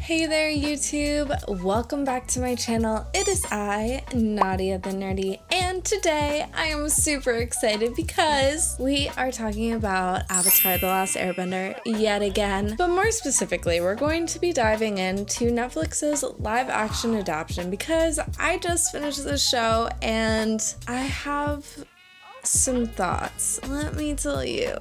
Hey there YouTube, welcome back to my channel. It is I, Nadia the Nerdy, and today I am super excited because we are talking about Avatar the Last Airbender yet again. But more specifically, we're going to be diving into Netflix's live action adaptation because I just finished the show and I have some thoughts. Let me tell you.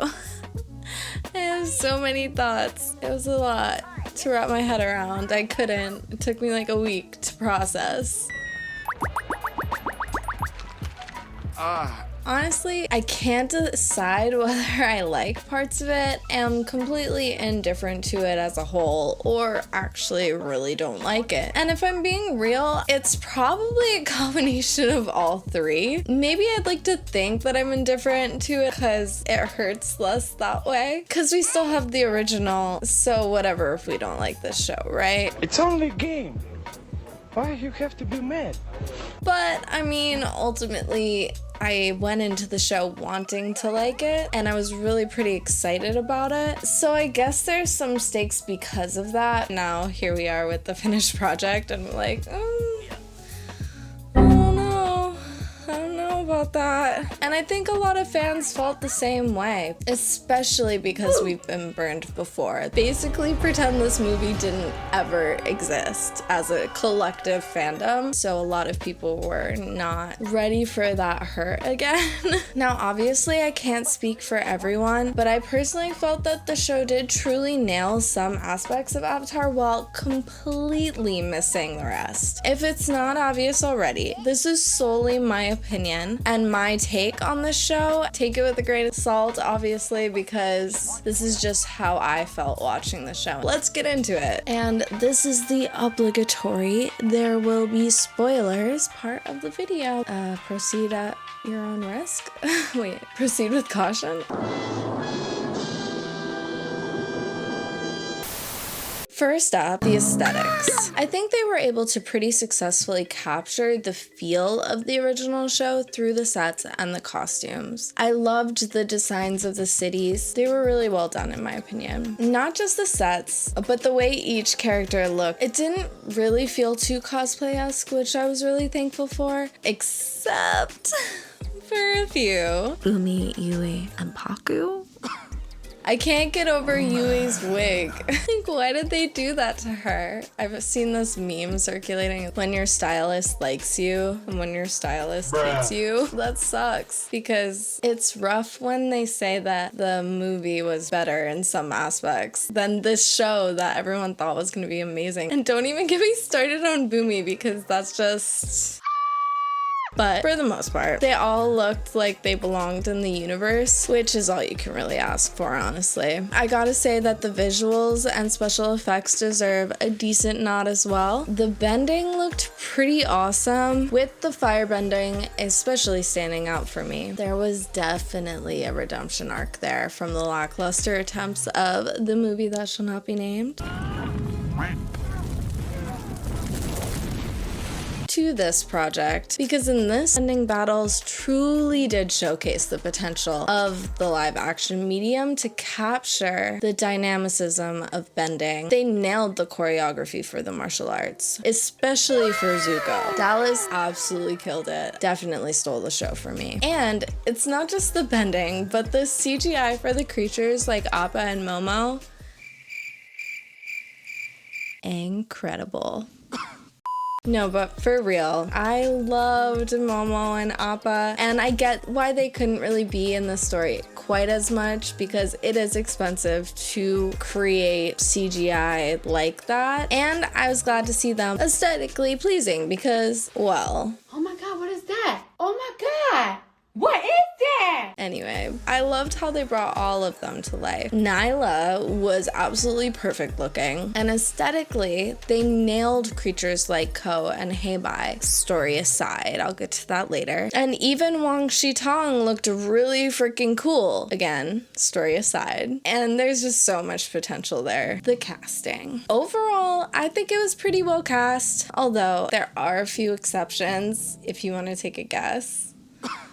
I have so many thoughts. It was a lot to wrap my head around. I couldn't. It took me like a week to process. Honestly, I can't decide whether I like parts of it, am completely indifferent to it as a whole, or actually really don't like it. And if I'm being real, it's probably a combination of all three. Maybe I'd like to think that I'm indifferent to it because it hurts less that way. Because we still have the original, so whatever if we don't like this show, right? It's only a game. Why you have to be mad? But, I mean, ultimately, I went into the show wanting to like it, and I was really pretty excited about it. So I guess there's some stakes because of that. Now, here we are with the finished project, and we're like, I don't know about that. And I think a lot of fans felt the same way, especially because we've been burned before. Basically pretend this movie didn't ever exist as a collective fandom, so a lot of people were not ready for that hurt again. Now, obviously, I can't speak for everyone, but I personally felt that the show did truly nail some aspects of Avatar while completely missing the rest. If it's not obvious already, this is solely my opinion and my take on the show. Take it with a grain of salt, obviously, because this is just how I felt watching the show. Let's get into it. And this is the obligatory "there will be spoilers" part of the video. Proceed at your own risk. Wait, proceed with caution. First up, the aesthetics. I think they were able to pretty successfully capture the feel of the original show through the sets and the costumes. I loved the designs of the cities. They were really well done in my opinion. Not just the sets, but the way each character looked. It didn't really feel too cosplay-esque, which I was really thankful for, except for a few. Bumi, Yui, and Paku? I can't get over Yui's wig. Like, why did they do that to her? I've seen this meme circulating. When your stylist likes you and when your stylist hates you. That sucks because it's rough when they say that the movie was better in some aspects than this show that everyone thought was going to be amazing. And don't even get me started on Bumi because that's just... But for the most part, they all looked like they belonged in the universe, which is all you can really ask for, honestly. I gotta say that the visuals and special effects deserve a decent nod as well. The bending looked pretty awesome, with the firebending especially standing out for me. There was definitely a redemption arc there from the lackluster attempts of the movie that shall not be named. To this project, because in this ending battles truly did showcase the potential of the live action medium to capture the dynamicism of bending. They nailed the choreography for the martial arts, especially for Zuko. Dallas absolutely killed it. Definitely stole the show for me. And it's not just the bending, but the CGI for the creatures like Appa and Momo. Incredible. No, but for real, I loved Momo and Appa, and I get why they couldn't really be in the story quite as much because it is expensive to create CGI like that, and I was glad to see them aesthetically pleasing because, well... Oh my god, what is that? Oh my god! What is that? Anyway, I loved how they brought all of them to life. Nyla was absolutely perfect looking, and aesthetically, they nailed creatures like Ko and Heibai. Story aside, I'll get to that later. And even Wang Shitong looked really freaking cool. Again, story aside. And there's just so much potential there. The casting. Overall, I think it was pretty well cast, although there are a few exceptions, if you want to take a guess.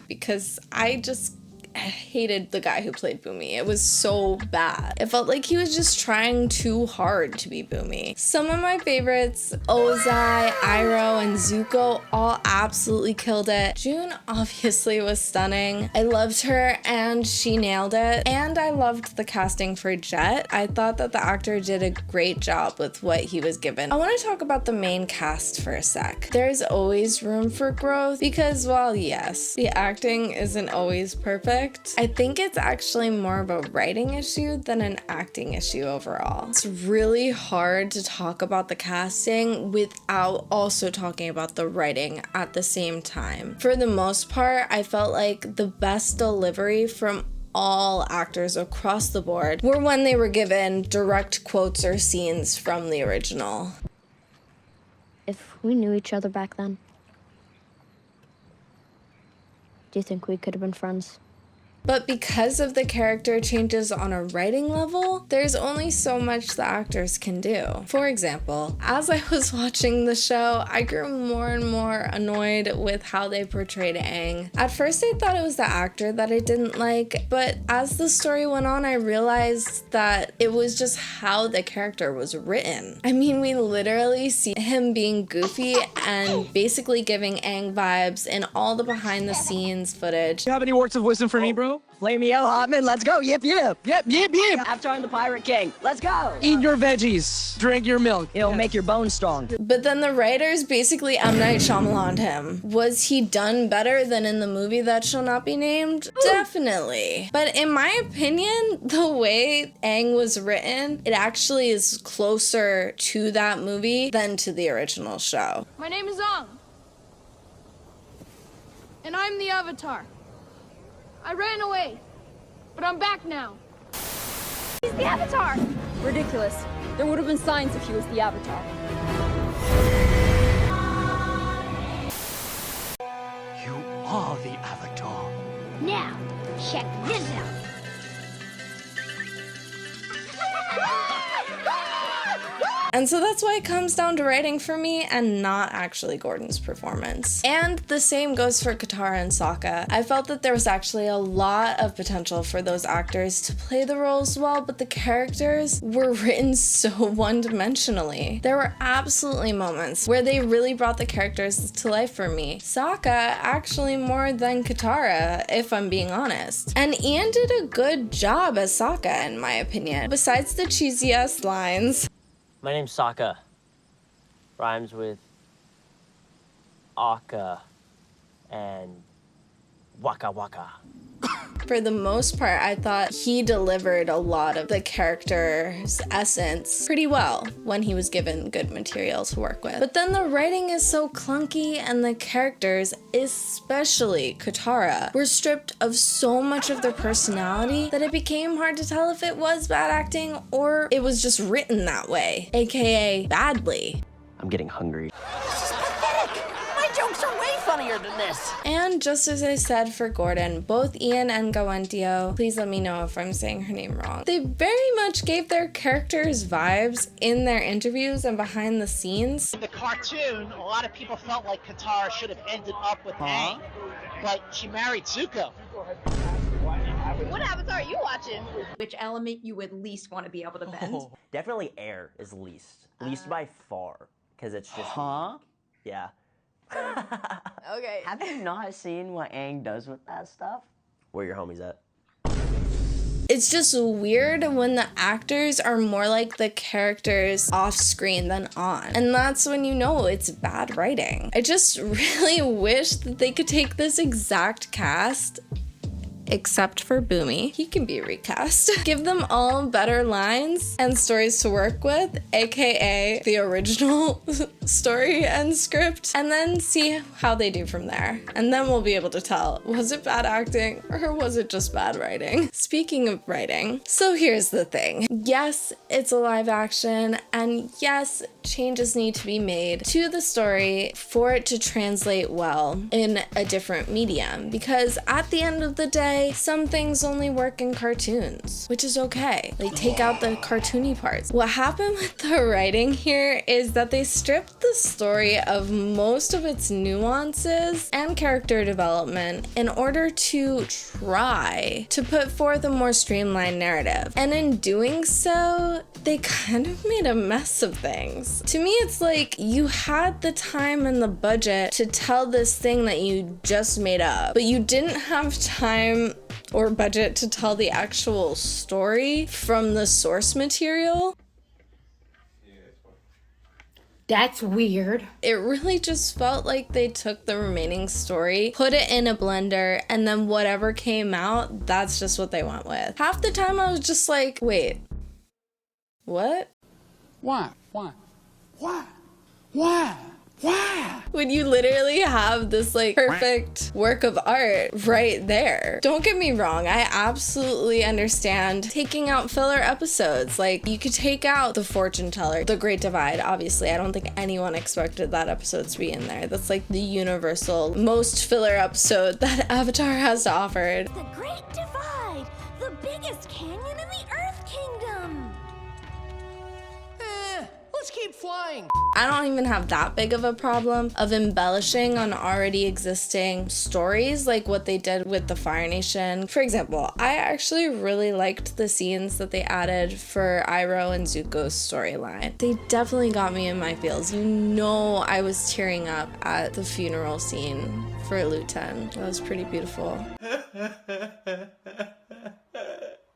Because I just hated the guy who played Boomy. It was so bad. It felt like he was just trying too hard to be Boomy. Some of my favorites, Ozai, Iroh, and Zuko, all absolutely killed it. June obviously was stunning. I loved her and she nailed it. And I loved the casting for Jet. I thought that the actor did a great job with what he was given. I want to talk about the main cast for a sec. There's always room for growth because while yes, the acting isn't always perfect, I think it's actually more of a writing issue than an acting issue overall. It's really hard to talk about the casting without also talking about the writing at the same time. For the most part, I felt like the best delivery from all actors across the board were when they were given direct quotes or scenes from the original. If we knew each other back then, do you think we could have been friends? But because of the character changes on a writing level, there's only so much the actors can do. For example, as I was watching the show, I grew more and more annoyed with how they portrayed Aang. At first I thought it was the actor that I didn't like, but as the story went on, I realized that it was just how the character was written. I mean, we literally see him being goofy and basically giving Aang vibes in all the behind the scenes footage. You have any words of wisdom for me, bro? Flame me out, Hotman. Let's go. Yip, yip. Yep, yep, yep. Avatar and the Pirate King. Let's go. Eat your veggies. Drink your milk. It'll make your bones strong. But then the writers basically M. Night Shyamalan'd him. Was he done better than in the movie that shall not be named? Definitely. But in my opinion, the way Aang was written, it actually is closer to that movie than to the original show. My name is Ang, and I'm the Avatar. I ran away, but I'm back now. He's the Avatar! Ridiculous. There would have been signs if he was the Avatar. You are the Avatar. Now, check this out. And so that's why it comes down to writing for me and not actually Gordon's performance. And the same goes for Katara and Sokka. I felt that there was actually a lot of potential for those actors to play the roles well, but the characters were written so one-dimensionally. There were absolutely moments where they really brought the characters to life for me. Sokka actually more than Katara, if I'm being honest. And Ian did a good job as Sokka, in my opinion. Besides the cheesy-ass lines. My name's Sokka. Rhymes with Aka and Waka Waka. For the most part, I thought he delivered a lot of the character's essence pretty well when he was given good material to work with. But then the writing is so clunky and the characters, especially Katara, were stripped of so much of their personality that it became hard to tell if it was bad acting or it was just written that way, aka badly. I'm getting hungry. Jokes are way funnier than this. And just as I said for Gordon, both Ian and Gawentio, please let me know if I'm saying her name wrong, they very much gave their characters vibes in their interviews and behind the scenes. In the cartoon, a lot of people felt like Katara should have ended up with Aang, but she married Zuko. What Avatar are you watching? Which element you would least want to be able to bend? Definitely air is least. Least by far. Because it's just... Yeah. Okay. Have you not seen what Aang does with that stuff? Where your homies at? It's just weird when the actors are more like the characters off screen than on. And that's when you know it's bad writing. I just really wish that they could take this exact cast, except for Boomy. He can be recast. Give them all better lines and stories to work with, aka the original story and script, and then see how they do from there. And then we'll be able to tell, was it bad acting or was it just bad writing? Speaking of writing, so here's the thing. Yes, it's a live action, and yes, changes need to be made to the story for it to translate well in a different medium. Because at the end of the day, some things only work in cartoons, which is okay. Like, take out the cartoony parts. What happened with the writing here is that they stripped the story of most of its nuances and character development in order to try to put forth a more streamlined narrative. And in doing so, they kind of made a mess of things. To me, it's like you had the time and the budget to tell this thing that you just made up, but you didn't have time or budget to tell the actual story from the source material. That's weird. It really just felt like they took the remaining story, put it in a blender, and then whatever came out, that's just what they went with. Half the time I was just like, wait, what? Why? Why? Why? Why? Why? When you literally have this like perfect work of art right there. Don't get me wrong, I absolutely understand taking out filler episodes. Like, you could take out the fortune teller, the Great Divide. Obviously, I don't think anyone expected that episode to be in there. That's like the universal most filler episode that Avatar has to offer. The Great Divide, the biggest canyon in the Earth Kingdom. Let's keep flying. I don't even have that big of a problem of embellishing on already existing stories like what they did with the Fire Nation. For example, I actually really liked the scenes that they added for Iroh and Zuko's storyline. They definitely got me in my feels. You know, I was tearing up at the funeral scene for Luten. That was pretty beautiful.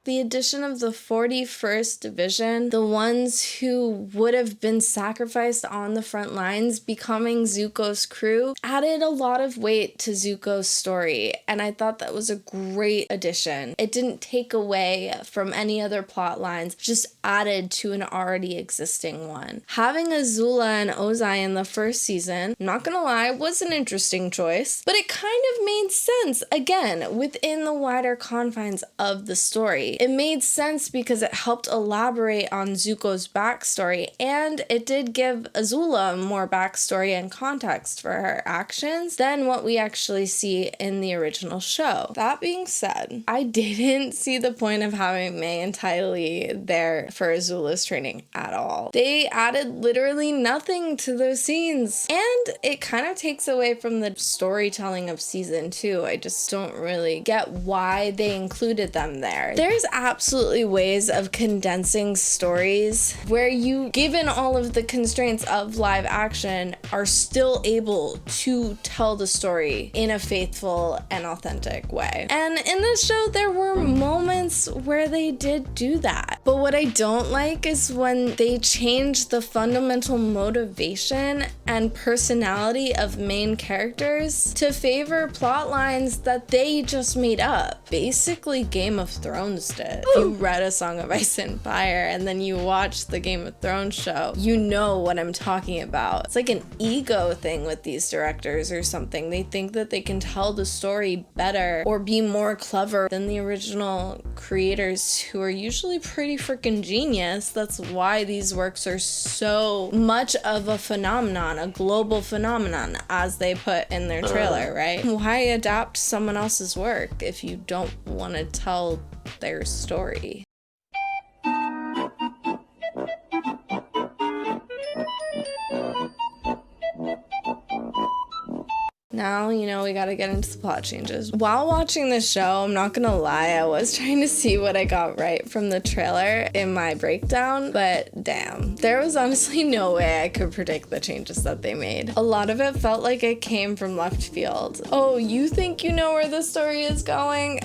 The addition of the 41st Division, the ones who would have been sacrificed on the front lines becoming Zuko's crew, added a lot of weight to Zuko's story, and I thought that was a great addition. It didn't take away from any other plot lines, just added to an already existing one. Having Azula and Ozai in the first season, not gonna lie, was an interesting choice, but it kind of made sense, again, within the wider confines of the story. It made sense because it helped elaborate on Zuko's backstory, and it did give Azula more backstory and context for her actions than what we actually see in the original show. That being said, I didn't see the point of having Mai and Ty Lee there for Azula's training at all. They added literally nothing to those scenes, and it kind of takes away from the storytelling of season 2. I just don't really get why they included them there. There's absolutely ways of condensing stories where you, given all of the constraints of live action, are still able to tell the story in a faithful and authentic way. And in this show, there were moments where they did do that. But what I don't like is when they change the fundamental motivation and personality of main characters to favor plot lines that they just made up. Basically, Game of Thrones did. If you read A Song of Ice and Fire and then you watch the Game of Thrones show, you know what I'm talking about. It's like an ego thing with these directors or something. They think that they can tell the story better or be more clever than the original creators, who are usually pretty freaking genius. That's why these works are so much of a phenomenon, a global phenomenon, as they put in their trailer, right? Why adapt someone else's work if you don't want to tell their story? Now, you know, we gotta get into the plot changes. While watching this show, I'm not gonna lie, I was trying to see what I got right from the trailer in my breakdown, but damn, there was honestly no way I could predict the changes that they made. A lot of it felt like it came from left field. Oh, you think you know where the story is going?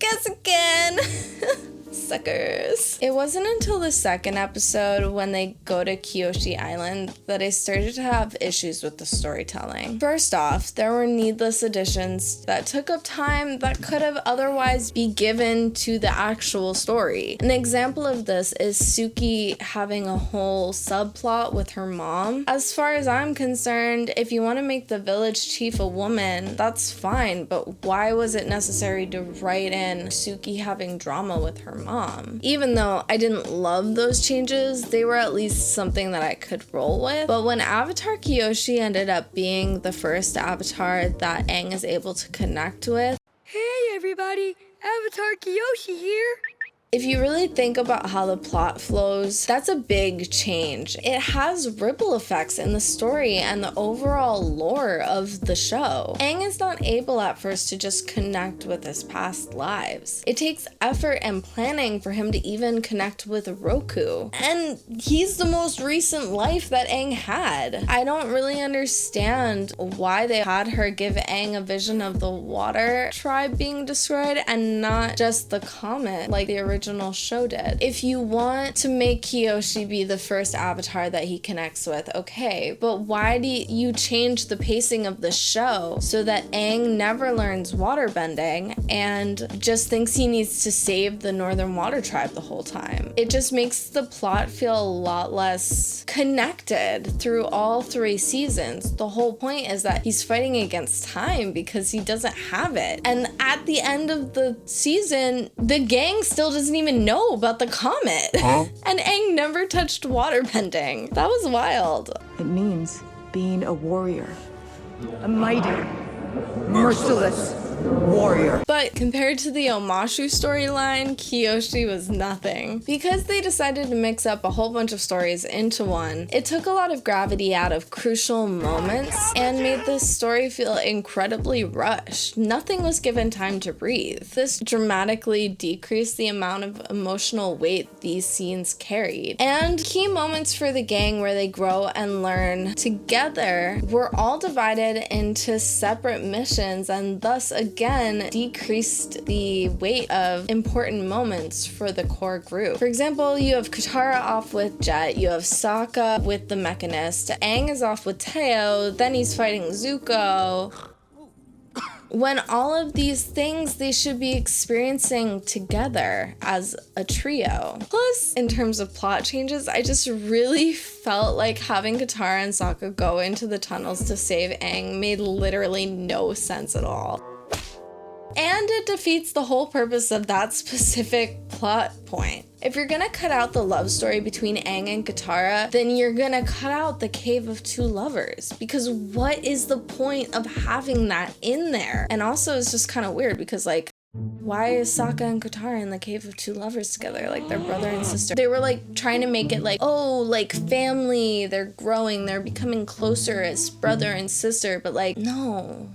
Guess again. Suckers. It wasn't until the second episode, when they go to Kyoshi Island, that I started to have issues with the storytelling. First off, there were needless additions that took up time that could have otherwise be given to the actual story. An example of this is Suki having a whole subplot with her mom. As far as I'm concerned, if you want to make the village chief a woman, that's fine, but why was it necessary to write in Suki having drama with her mom? mom. Even though I didn't love those changes, they were at least something that I could roll with. But when Avatar Kyoshi ended up being the first Avatar that Aang is able to connect with, hey everybody, Avatar Kyoshi here. if you really think about how the plot flows, that's a big change. It has ripple effects in the story and the overall lore of the show. Aang is not able at first to just connect with his past lives. It takes effort and planning for him to even connect with Roku. And he's the most recent life that Aang had. I don't really understand why they had her give Aang a vision of the water tribe being destroyed and not just the comet like the original show did. If you want to make Kyoshi be the first Avatar that he connects with, okay, but why do you change the pacing of the show so that Aang never learns waterbending and just thinks he needs to save the Northern Water Tribe the whole time? It just makes the plot feel a lot less connected through all 3 seasons. The whole point is that he's fighting against time because he doesn't have it. And at the end of the season, the gang still doesn't even know about the comet. Huh? And Aang never touched waterbending. That was wild. It means being a warrior. A mighty, merciless warrior. But compared to the Omashu storyline, Kyoshi was nothing. Because they decided to mix up a whole bunch of stories into one, it took a lot of gravity out of crucial moments and made the story feel incredibly rushed. Nothing was given time to breathe. This dramatically decreased the amount of emotional weight these scenes carried. And key moments for the gang where they grow and learn together were all divided into separate missions and thus again decreased the weight of important moments for the core group. For example, you have Katara off with Jet, you have Sokka with the Mechanist, Aang is off with Teo, then he's fighting Zuko. When all of these things they should be experiencing together as a trio. Plus, in terms of plot changes, I just really felt like having Katara and Sokka go into the tunnels to save Aang made literally no sense at all. And it defeats the whole purpose of that specific plot point. If you're gonna cut out the love story between Aang and Katara, then you're gonna cut out the Cave of Two Lovers. Because what is the point of having that in there? And also it's just kind of weird because like, why is Sokka and Katara in the Cave of Two Lovers together? Like they're brother and sister. They were like trying to make it like, oh, like family, they're growing, they're becoming closer as brother and sister, but like, no.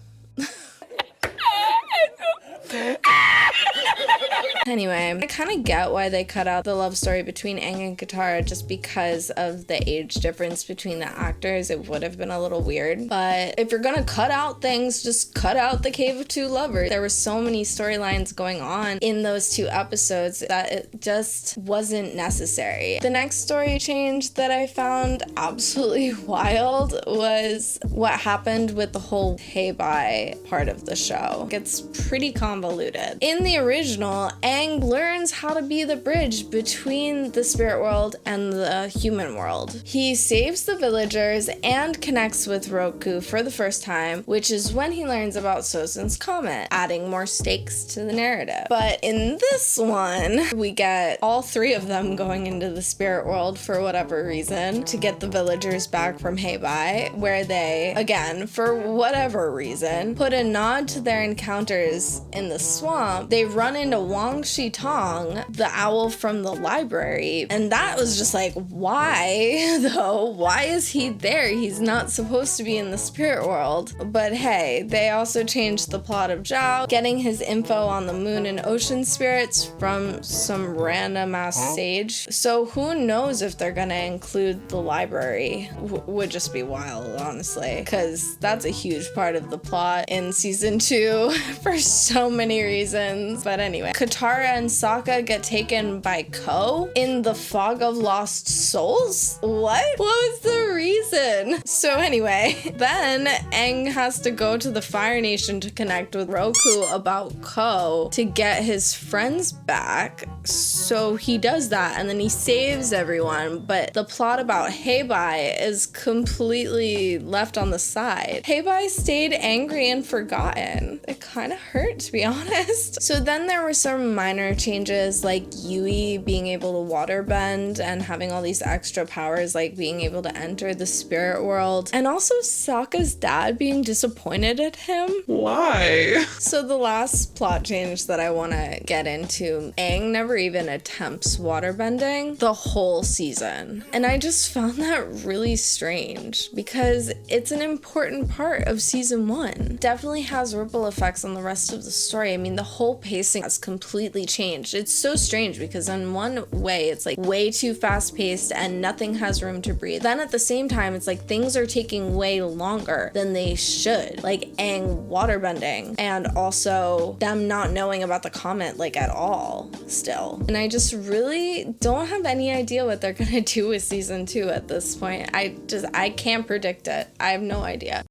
Anyway, I kind of get why they cut out the love story between Aang and Katara just because of the age difference between the actors. It would have been a little weird. But if you're gonna cut out things, just cut out the Cave of Two Lovers. There were so many storylines going on in those 2 episodes that it just wasn't necessary. The next story change that I found absolutely wild was what happened with the whole hey bye part of the show. It's pretty convoluted. In the original, Aang learns how to be the bridge between the spirit world and the human world. He saves the villagers and connects with Roku for the first time, which is when he learns about Sozin's comet, adding more stakes to the narrative. But in this one, we get all 3 of them going into the spirit world for whatever reason to get the villagers back from Heibai, where they, again, for whatever reason, put a nod to their encounters in the swamp. They run into Wang Shitong, the owl from the library, and that was just like, why though? Why is he there? He's not supposed to be in the spirit world. But hey, they also changed the plot of Zhao, getting his info on the moon and ocean spirits from some random ass sage. So who knows if they're gonna include the library? Would just be wild, honestly, because that's a huge part of the plot in season 2 for so many reasons. But anyway, Katara and Sokka get taken by Ko in the Fog of Lost Souls? What was the reason? So anyway, then Aang has to go to the Fire Nation to connect with Roku about Ko to get his friends back. So he does that and then he saves everyone, but the plot about Heibai is completely left on the side. Heibai stayed angry and forgotten. It kind of hurt, to be honest. So then there were some minor changes like Yui being able to waterbend and having all these extra powers, like being able to enter the spirit world, and also Sokka's dad being disappointed at him. Why? So the last plot change that I want to get into, Aang never even attempts waterbending the whole season. And I just found that really strange because it's an important part of season 1. Definitely has ripple effects on the rest of the story. I mean, the whole pacing has completely changed. It's so strange because in one way, it's like way too fast paced and nothing has room to breathe. Then at the same time, it's like things are taking way longer than they should. Like Aang waterbending and also them not knowing about the comet like at all still. And I just really don't have any idea what they're gonna do with season 2 at this point. I can't predict it. I have no idea.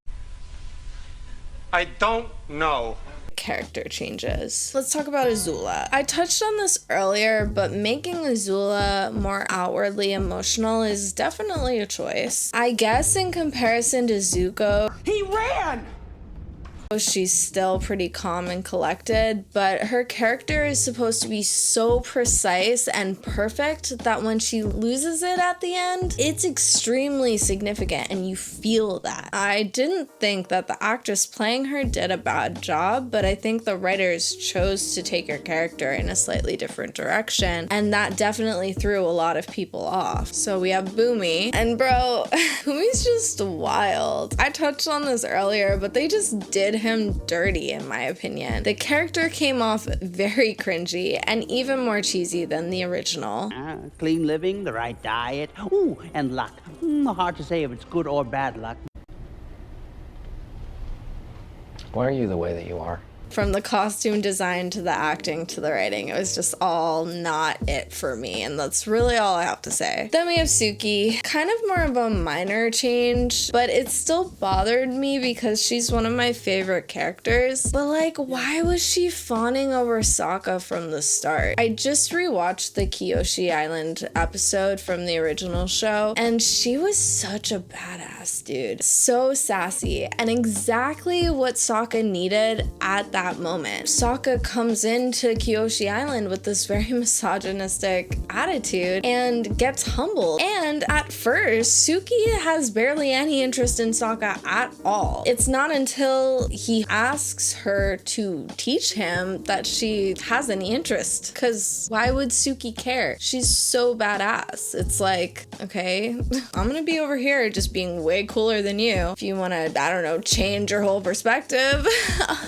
I don't know. Character changes. Let's talk about Azula. I touched on this earlier, but making Azula more outwardly emotional is definitely a choice. I guess in comparison to Zuko, He ran! she's still pretty calm and collected, but her character is supposed to be so precise and perfect that when she loses it at the end, it's extremely significant and you feel that. I didn't think that the actress playing her did a bad job, but I think the writers chose to take her character in a slightly different direction, and that definitely threw a lot of people off. So we have Boomy, and bro, Boomy's just wild. I touched on this earlier, but they just did him dirty in my opinion. The character came off very cringy and even more cheesy than the original. Clean living, the right diet, ooh, and luck. Hard to say if it's good or bad luck. Why are you the way that you are? From the costume design to the acting to the writing, it was just all not it for me, and that's really all I have to say. Then we have Suki, kind of more of a minor change, but it still bothered me because she's one of my favorite characters. But like, why was she fawning over Sokka from the start? I just rewatched the Kyoshi Island episode from the original show, and she was such a badass, dude. So sassy, and exactly what Sokka needed at that moment. Sokka comes into Kyoshi Island with this very misogynistic attitude and gets humbled. And at first, Suki has barely any interest in Sokka at all. It's not until he asks her to teach him that she has any interest. Because why would Suki care? She's so badass. It's like, okay, I'm gonna be over here just being way cooler than you. If you wanna, I don't know, change your whole perspective,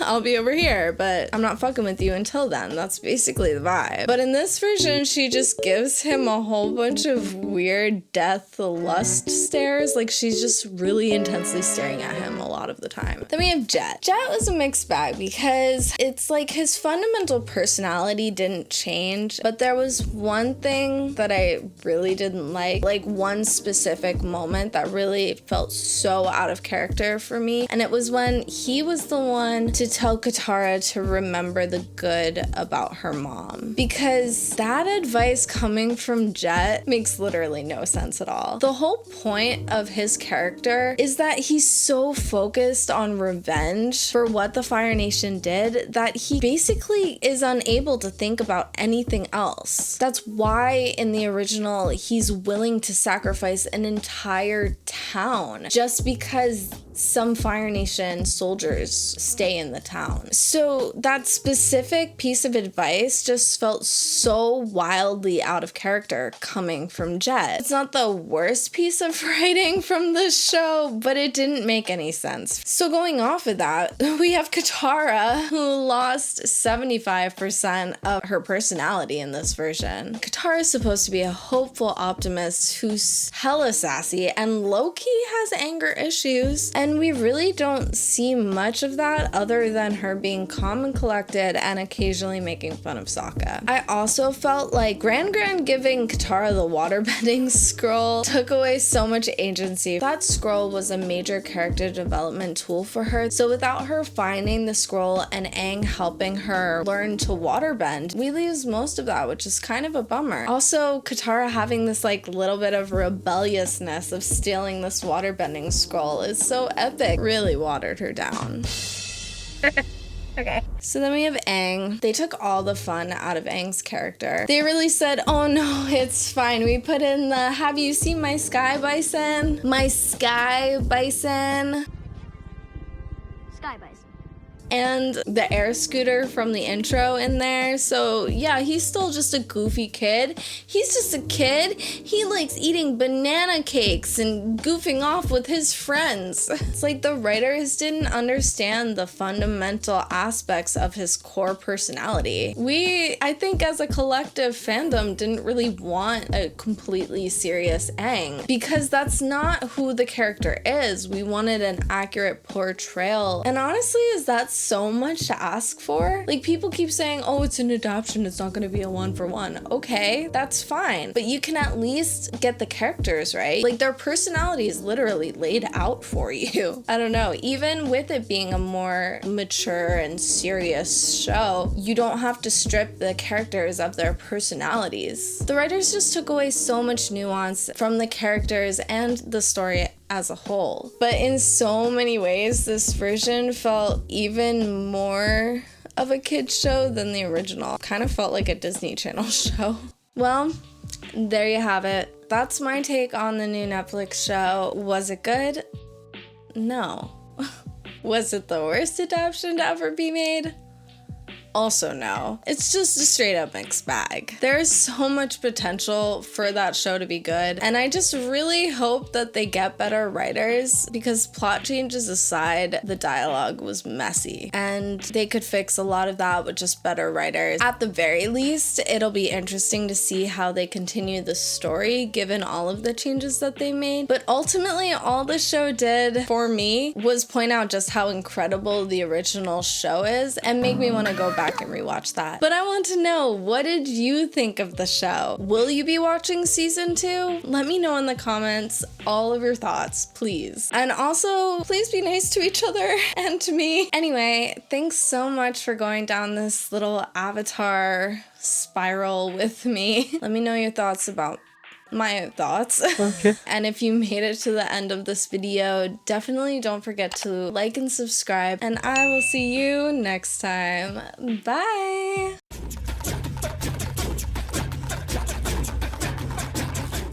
I'll be over here, but I'm not fucking with you until then. That's basically the vibe. But in this version, she just gives him a whole bunch of weird death lust stares. Like she's just really intensely staring at him a lot of the time. Then we have Jet. Jet was a mixed bag because it's like his fundamental personality didn't change, but there was one thing that I really didn't like one specific moment that really felt so out of character for me, and it was when he was the one to tell Katara to remember the good about her mom, because that advice coming from Jet makes literally no sense at all. The whole point of his character is that he's so focused on revenge for what the Fire Nation did that he basically is unable to think about anything else. That's why in the original he's willing to sacrifice an entire town just because some Fire Nation soldiers stay in the town. So that specific piece of advice just felt so wildly out of character coming from Jet. It's not the worst piece of writing from this show, but it didn't make any sense. So going off of that, we have Katara, who lost 75% of her personality in this version. Katara is supposed to be a hopeful optimist who's hella sassy and low-key has anger issues, and we really don't see much of that other than her being calm and collected and occasionally making fun of Sokka. I also felt like Gran giving Katara the waterbending scroll took away so much agency. That scroll was a major character development tool for her, so without her finding the scroll and Aang helping her learn to waterbend, we lose most of that, which is kind of a bummer. Also, Katara having this like little bit of rebelliousness of stealing this waterbending scroll is so epic. Really watered her down. Okay. So then we have Aang. They took all the fun out of Aang's character. They really said, oh no, it's fine. We put in the, have you seen my sky bison? My sky bison. Sky bison. And the air scooter from the intro in there. So yeah, he's still just a goofy kid. He's just a kid. He likes eating banana cakes and goofing off with his friends. It's like the writers didn't understand the fundamental aspects of his core personality. We, I think as a collective fandom, didn't really want a completely serious Aang because that's not who the character is. We wanted an accurate portrayal. And honestly, is that so much to ask for? Like, people keep saying, oh, it's an adaptation, it's not going to be a one-for-one. Okay, that's fine, but you can at least get the characters right. Like, their personality is literally laid out for you. I don't know, even with it being a more mature and serious show, you don't have to strip the characters of their personalities. The writers just took away so much nuance from the characters and the story as a whole. But in so many ways, this version felt even more of a kid's show than the original. Kind of felt like a Disney Channel show. Well, there you have it. That's my take on the new Netflix show. Was it good? No. Was it the worst adaptation to ever be made? Also no. It's just a straight up mixed bag. There's so much potential for that show to be good, and I just really hope that they get better writers because plot changes aside, the dialogue was messy and they could fix a lot of that with just better writers. At the very least, it'll be interesting to see how they continue the story given all of the changes that they made. But ultimately, all the show did for me was point out just how incredible the original show is and make me want to go back and rewatch that. But I want to know, what did you think of the show? Will you be watching season 2? Let me know in the comments all of your thoughts, please. And also, please be nice to each other and to me. Anyway, thanks so much for going down this little Avatar spiral with me. Let me know your thoughts about my thoughts. Okay. And if you made it to the end of this video, definitely don't forget to like and subscribe, and I will see you next time. Bye.